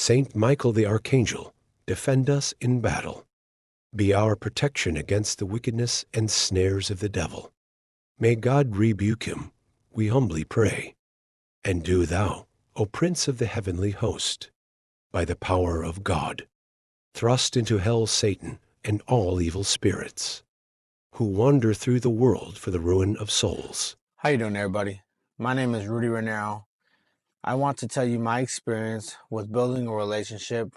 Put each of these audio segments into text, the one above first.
Saint Michael the Archangel, defend us in battle. Be our protection against the wickedness and snares of the devil. May God rebuke him, we humbly pray. And do thou, O Prince of the heavenly host, by the power of God, thrust into hell Satan and all evil spirits, who wander through the world for the ruin of souls. How you doing, everybody? My name is Rudy Renero. I want to tell you my experience with building a relationship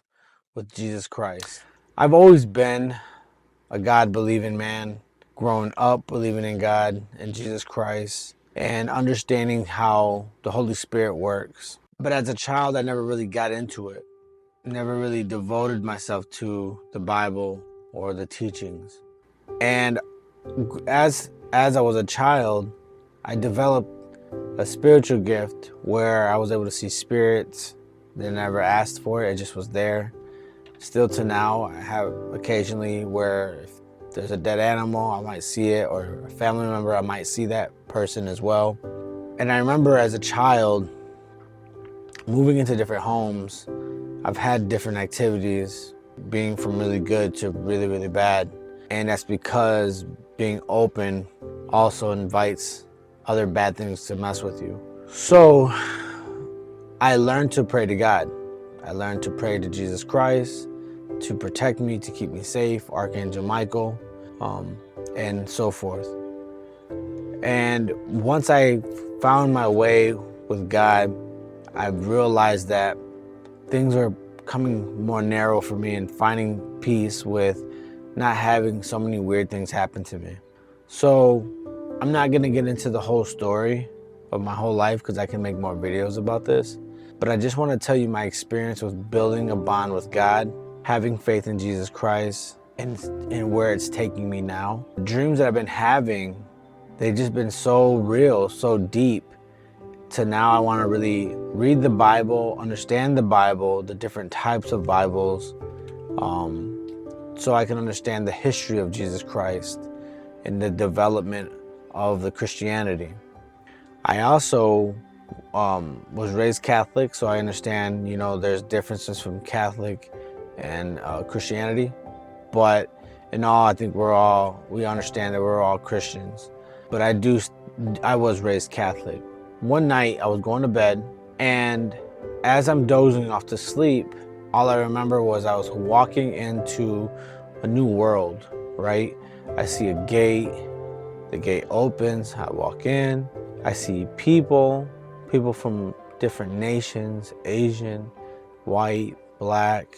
with Jesus Christ. I've always been a God-believing man, growing up believing in God and Jesus Christ and understanding how the Holy Spirit works. But as a child, I never really got into it. Never really devoted myself to the Bible or the teachings. And as I was a child, I developed a spiritual gift where I was able to see spirits. They never asked for it, it just was there. Still to now, I have occasionally where if there's a dead animal, I might see it, or a family member, I might see that person as well. And I remember as a child, moving into different homes, I've had different activities, being from really good to really, really bad. And that's because being open also invites other bad things to mess with you. So I learned to pray to God. I learned to pray to Jesus Christ to protect me, to keep me safe, Archangel Michael, and so forth. And once I found my way with God, I realized that things are coming more narrow for me and finding peace with not having so many weird things happen to me. So I'm not gonna get into the whole story of my whole life because I can make more videos about this, but I just want to tell you my experience with building a bond with God, having faith in Jesus Christ, and where it's taking me now. The dreams that I've been having, they've just been so real, so deep, to now I want to really read the Bible, understand the Bible, the different types of Bibles, so I can understand the history of Jesus Christ and the development of the Christianity. I also was raised Catholic, so I understand, you know, there's differences from Catholic and Christianity, but in all, I think we understand that we're all Christians. But I was raised Catholic. One night I was going to bed, and as I'm dozing off to sleep, all I remember was I was walking into a new world, right? I see a gate, the gate opens, I walk in, I see people from different nations, Asian, white, black,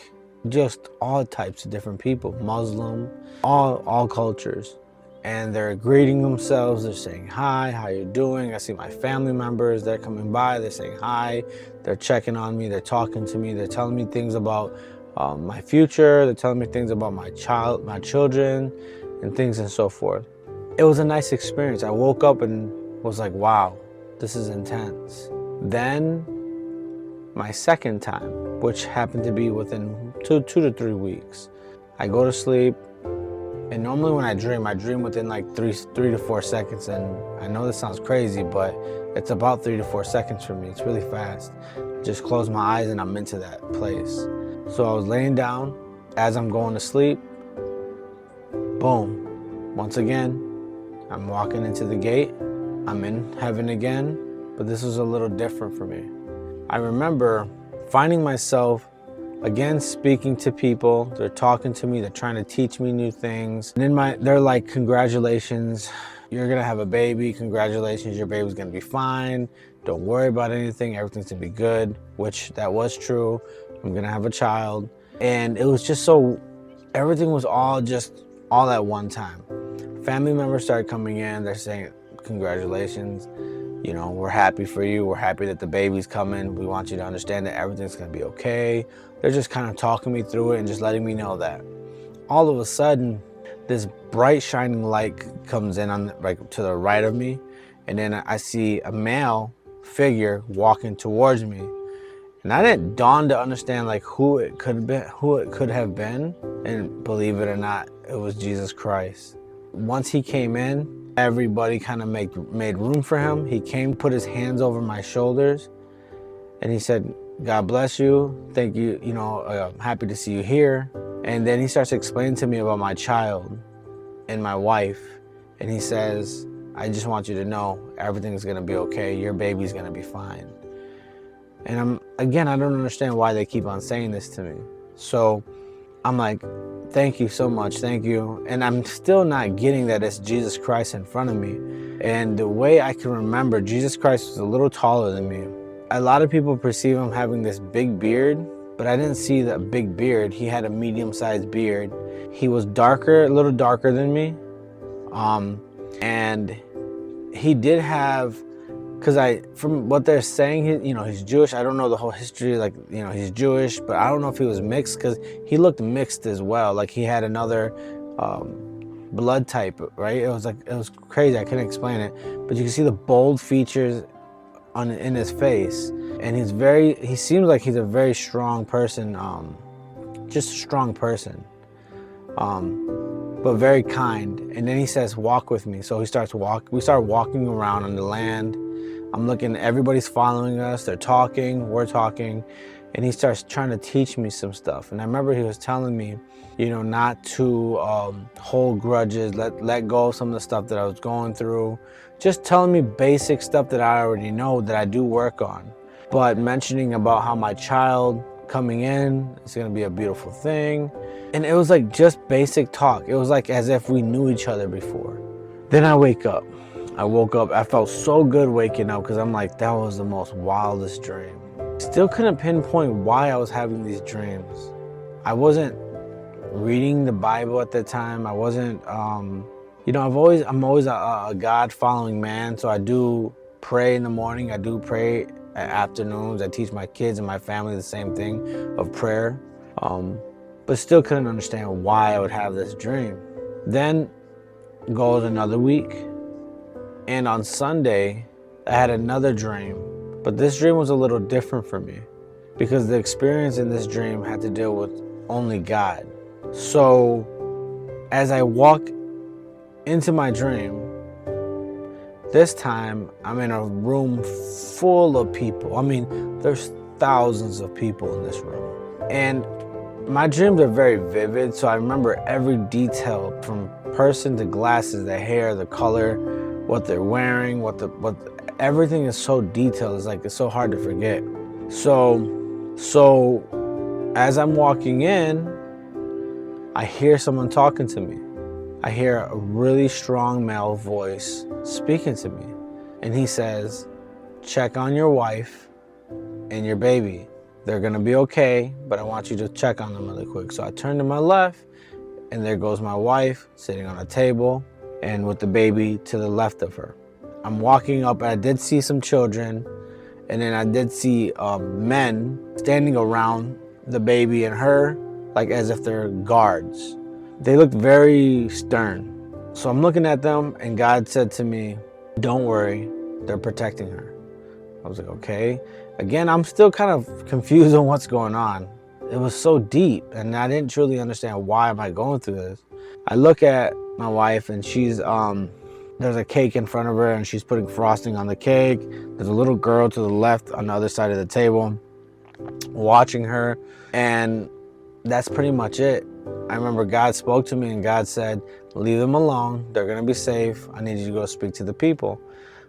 just all types of different people, Muslim, all cultures. And they're greeting themselves, they're saying hi, how you doing? I see my family members, they're coming by, they're saying hi, they're checking on me, they're talking to me, they're telling me things about my future, they're telling me things about my children, and things and so forth. It was a nice experience. I woke up and was like, wow, this is intense. Then my second time, which happened to be within two to 3 weeks, I go to sleep. And normally when I dream within like three to 4 seconds. And I know this sounds crazy, but it's about 3 to 4 seconds for me. It's really fast. I just close my eyes and I'm into that place. So I was laying down as I'm going to sleep. Boom. Once again, I'm walking into the gate. I'm in heaven again, but this was a little different for me. I remember finding myself again speaking to people. They're talking to me, they're trying to teach me new things. And they're like, congratulations, you're gonna have a baby, congratulations, your baby's gonna be fine. Don't worry about anything, everything's gonna be good, which that was true. I'm gonna have a child. And it was just so, everything was all at one time. Family members started coming in, they're saying, congratulations, you know, we're happy for you, we're happy that the baby's coming, we want you to understand that everything's gonna be okay. They're just kind of talking me through it and just letting me know that. All of a sudden, this bright shining light comes in on like to the right of me, and then I see a male figure walking towards me. And I didn't dawn to understand like who it could have been, and believe it or not, it was Jesus Christ. Once he came in, everybody kind of made room for him. He came, put his hands over my shoulders, and he said, God bless you. Thank you. I'm happy to see you here. And then he starts explaining to me about my child and my wife. And he says, I just want you to know everything's going to be okay. Your baby's going to be fine. And I don't understand why they keep on saying this to me. So I'm like, thank you so much. Thank you. And I'm still not getting that it's Jesus Christ in front of me. And the way I can remember, Jesus Christ was a little taller than me. A lot of people perceive him having this big beard, but I didn't see that big beard. He had a medium-sized beard. He was darker, a little darker than me. And he did have, because from what they're saying, he's Jewish. I don't know the whole history, he's Jewish, but I don't know if he was mixed, because he looked mixed as well. Like he had another blood type, right? It was crazy. I couldn't explain it, but you can see the bold features in his face, and he seems like he's a very strong person, just a strong person, but very kind. And then he says, walk with me. So we start walking around on the land. I'm looking, everybody's following us, they're talking, we're talking, and he starts trying to teach me some stuff. And I remember he was telling me, not to hold grudges, let go of some of the stuff that I was going through, just telling me basic stuff that I already know that I do work on. But mentioning about how my child coming in is gonna be a beautiful thing. And it was like just basic talk. It was like as if we knew each other before. Then I woke up. I felt so good waking up, because I'm like, that was the most wildest dream. Still couldn't pinpoint why I was having these dreams. I wasn't reading the Bible at that time. I wasn't, I'm always a God-following man, so I do pray in the morning. I do pray at afternoons. I teach my kids and my family the same thing of prayer, but still couldn't understand why I would have this dream. Then goes another week. And on Sunday, I had another dream, but this dream was a little different for me, because the experience in this dream had to deal with only God. So as I walk into my dream, this time I'm in a room full of people. I mean, there's thousands of people in this room. And my dreams are very vivid, so I remember every detail, from person to glasses, the hair, the color, what they're wearing, everything is so detailed. It's so hard to forget. So as I'm walking in, I hear someone talking to me. I hear a really strong male voice speaking to me. And he says, check on your wife and your baby. They're gonna be okay, but I want you to check on them really quick. So I turn to my left, and there goes my wife sitting on a table, and with the baby to the left of her. I'm walking up, and I did see some children, and then I did see men standing around the baby and her, like as if they're guards. They looked very stern. So I'm looking at them, and God said to me, don't worry, they're protecting her. I was like, okay. Again, I'm still kind of confused on what's going on. It was so deep, and I didn't truly understand why am I going through this. I look at my wife, and she's there's a cake in front of her, and she's putting frosting on the cake. There's a little girl to the left on the other side of the table watching her, and that's pretty much it. I remember God spoke to me, and God said, leave them alone, they're gonna be safe. I need you to go speak to the people.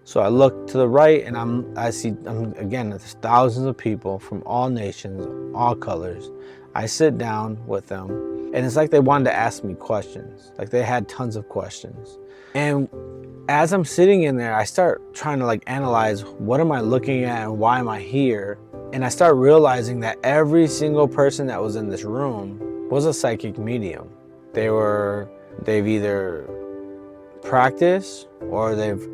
So I look to the right, and I see again, there's thousands of people from all nations, all colors. I sit down with them, and it's like they wanted to ask me questions. Like they had tons of questions. And as I'm sitting in there, I start trying to analyze, what am I looking at and why am I here? And I start realizing that every single person that was in this room was a psychic medium. They've either practiced or they've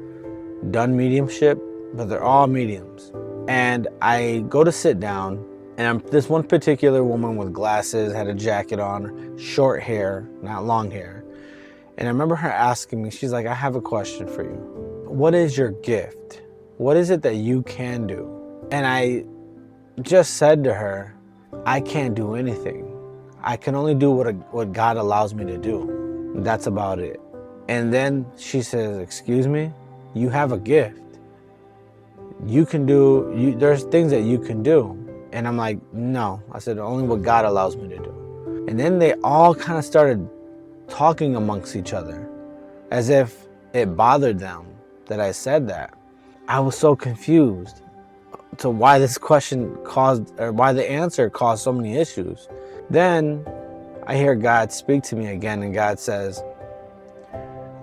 done mediumship, but they're all mediums. And I go to sit down, and this one particular woman with glasses, had a jacket on, short hair, not long hair. And I remember her asking me, she's like, I have a question for you. What is your gift? What is it that you can do? And I just said to her, I can't do anything. I can only do what God allows me to do. That's about it. And then she says, excuse me? You have a gift. You can do, there's things that you can do. And I'm like, no. I said, only what God allows me to do. And then they all kind of started talking amongst each other as if it bothered them that I said that. I was so confused to why this question caused, or why the answer caused so many issues. Then I hear God speak to me again, and God says,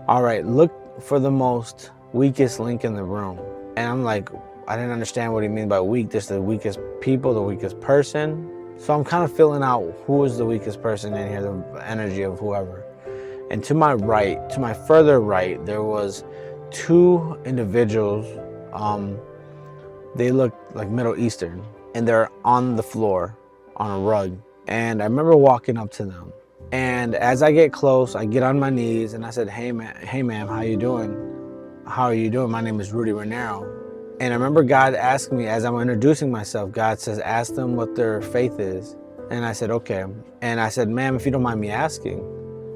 all right, look for the most weakest link in the room. And I'm like, I didn't understand what he means by weak. Just the weakest people, the weakest person. So I'm kind of filling out who is the weakest person in here, the energy of whoever. And to my right, to my further right, there was two individuals. They looked like Middle Eastern, and they're on the floor on a rug. And I remember walking up to them. And as I get close, I get on my knees and I said, hey ma'am, how you doing? How are you doing? My name is Rudy Renero. And I remember God asking me, as I'm introducing myself, God says, ask them what their faith is. And I said, okay. And I said, ma'am, if you don't mind me asking,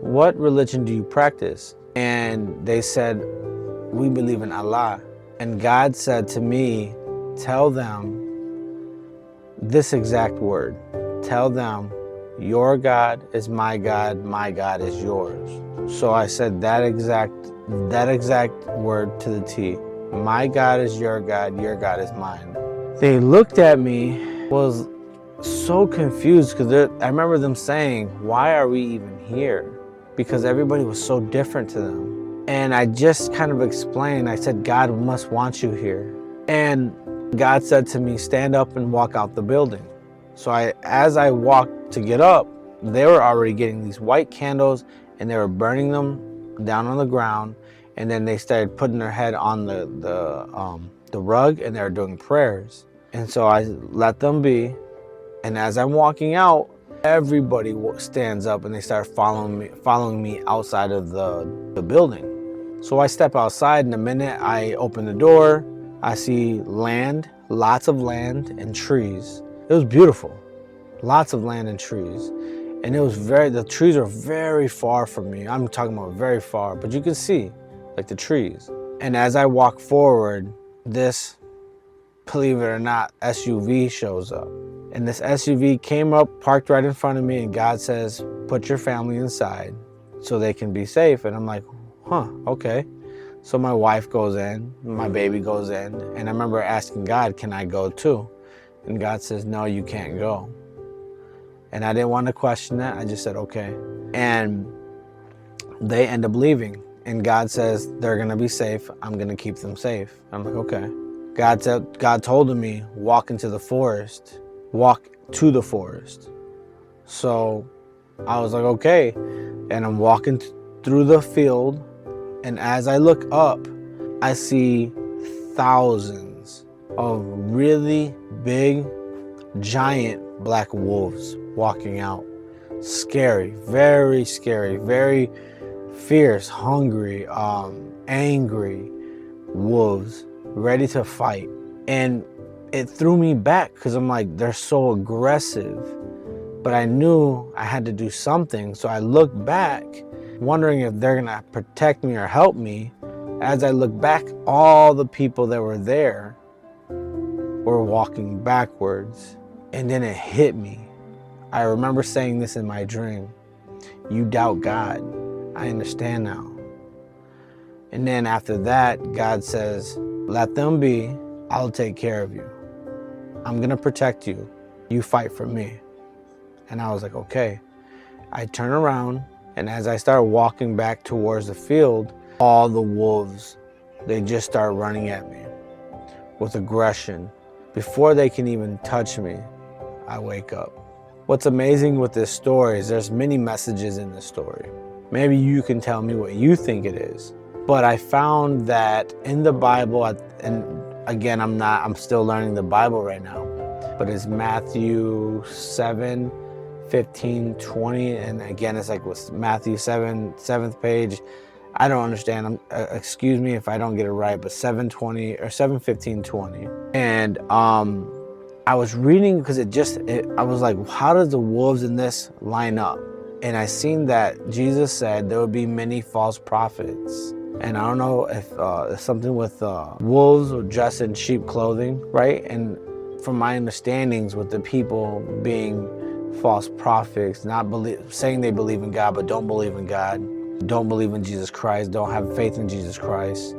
what religion do you practice? And they said, we believe in Allah. And God said to me, tell them this exact word. Tell them, your God is my God is yours. So I said that exact word to the T. My God is your God is mine. They looked at me, was so confused because I remember them saying, why are we even here? Because everybody was so different to them. And I just kind of explained, I said, God must want you here. And God said to me, stand up and walk out the building. So as I walked to get up, they were already getting these white candles and they were burning them down on the ground. And then they started putting their head on the rug and they were doing prayers. And so I let them be. And as I'm walking out, everybody stands up and they start following me outside of the building. So I step outside. In a minute, I open the door. I see land, lots of land and trees. It was beautiful, lots of land and trees. And the trees are very far from me. I'm talking about very far, but you can see like the trees. And as I walk forward, this, believe it or not, SUV shows up. And this SUV came up, parked right in front of me, and God says, put your family inside so they can be safe. And I'm like, huh, okay. So my wife goes in, my baby goes in, and I remember asking God, can I go too? And God says, no, you can't go. And I didn't want to question that. I just said, okay. And they end up leaving. And God says, they're going to be safe. I'm going to keep them safe. I'm like, okay. God told me, walk into the forest. Walk to the forest. So I was like, okay. And I'm walking through the field. And as I look up, I see thousands of really big, giant black wolves walking out. Scary, very fierce, hungry, angry wolves, ready to fight. And it threw me back because I'm like, they're so aggressive. But I knew I had to do something. So I looked back, wondering if they're gonna protect me or help me. As I look back, all the people that were there were walking backwards. And then it hit me. I remember saying this in my dream. You doubt God. I understand now. And then after that, God says, let them be. I'll take care of you. I'm gonna protect you. You fight for me. And I was like, okay. I turn around, and as I start walking back towards the field, all the wolves, they just start running at me with aggression. Before they can even touch me, I wake up. What's amazing with this story is there's many messages in this story. Maybe you can tell me what you think it is. But I found that in the Bible, and again, I'm still learning the Bible right now, but it's Matthew 7, 15, 20, and again, it's like with Matthew 7, 7th page. I don't understand. Excuse me if I don't get it right, but 7:20 or 7:15:20. And I was reading because I was like, how does the wolves in this line up? And I seen that Jesus said there would be many false prophets. And I don't know if it's something with wolves or dressed in sheep clothing, right? And from my understandings with the people being false prophets, not saying they believe in God, but don't believe in God, don't believe in Jesus Christ, don't have faith in Jesus Christ,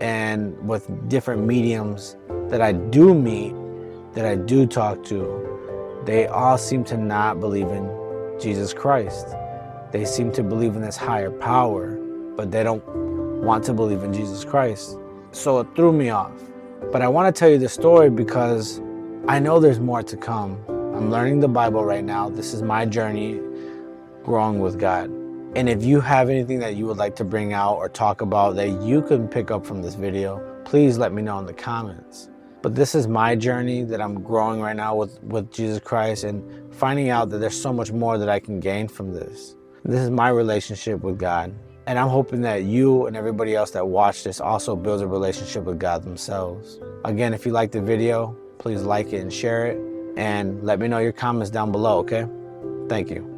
and with different mediums that I do meet, that I do talk to, they all seem to not believe in Jesus Christ. They seem to believe in this higher power, but they don't want to believe in Jesus Christ. So it threw me off. But I want to tell you this story because I know there's more to come. I'm learning the Bible right now. This is my journey growing with God. And if you have anything that you would like to bring out or talk about that you can pick up from this video, please let me know in the comments. But this is my journey that I'm growing right now with Jesus Christ, and finding out that there's so much more that I can gain from this. This is my relationship with God. And I'm hoping that you and everybody else that watch this also builds a relationship with God themselves. Again, if you like the video, please like it and share it. And let me know your comments down below, okay? Thank you.